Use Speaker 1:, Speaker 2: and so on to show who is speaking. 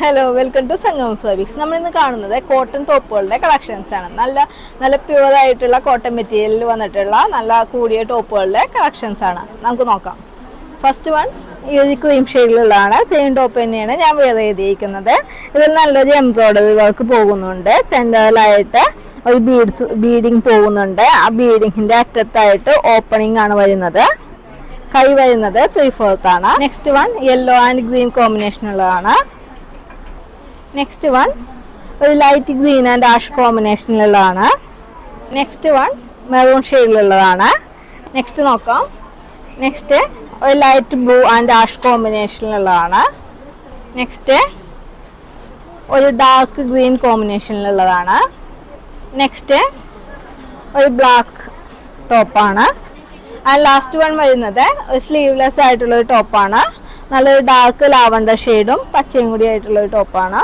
Speaker 1: Hello, welcome to സംഗമം fabrics. നമ്മൾ ഇന്ന് കാണുന്നത് കോട്ടൺ ടോപ്പുകളുടെ കളക്ഷൻസ് ആണ്. നല്ല നല്ല പ്യുവർ ആയിട്ടുള്ള കോട്ടൺ മെറ്റീരിയലിൽ വന്നിട്ടുള്ള നല്ല കൂടിയ ടോപ്പുകളുടെ കളക്ഷൻസ് ആണ്. നമുക്ക് നോക്കാം. ഫസ്റ്റ് വൺ ഈ ഒരു ക്രീം ഷെയ്ഡിലുള്ളതാണ്. സെയിം ടോപ്പ് തന്നെയാണ് ഞാൻ വേറെ ചെയ്തിരിക്കുന്നത്. ഇതിൽ നല്ലൊരു എംബ്രോയിഡറി വർക്ക് പോകുന്നുണ്ട്. സെൻറ്ററിലായിട്ട് ഒരു ബീഡിങ് പോകുന്നുണ്ട്. ആ ബീഡിങ്ങിൻ്റെ അറ്റത്തായിട്ട് ഓപ്പണിംഗ് ആണ് വരുന്നത്. കൈ വരുന്നത് 3/4 ആണ്. Next one yellow and green കോമ്പിനേഷനുള്ളതാണ്. നെക്സ്റ്റ് വൺ ഒരു ലൈറ്റ് ഗ്രീൻ ആൻഡ് ആഷ് കോമ്പിനേഷനിലുള്ളതാണ്. നെക്സ്റ്റ് വൺ മെറൂൺ ഷെയ്ഡിലുള്ളതാണ്. നെക്സ്റ്റ് നോക്കാം. നെക്സ്റ്റ് ഒരു ലൈറ്റ് ബ്ലൂ ആൻഡ് ആഷ് കോമ്പിനേഷനിലുള്ളതാണ്. നെക്സ്റ്റ് ഒരു ഡാർക്ക് ഗ്രീൻ കോമ്പിനേഷനിലുള്ളതാണ്. നെക്സ്റ്റ് ഒരു ബ്ലാക്ക് ടോപ്പാണ്. ആൻഡ് ലാസ്റ്റ് വൺ വരുന്നത് ഒരു സ്ലീവ്ലെസ് ആയിട്ടുള്ളൊരു ടോപ്പാണ്. നല്ലൊരു ഡാർക്ക് ലാവണ്ടർ ഷെയ്ഡും പച്ചയും കൂടി ആയിട്ടുള്ളൊരു ടോപ്പാണ്.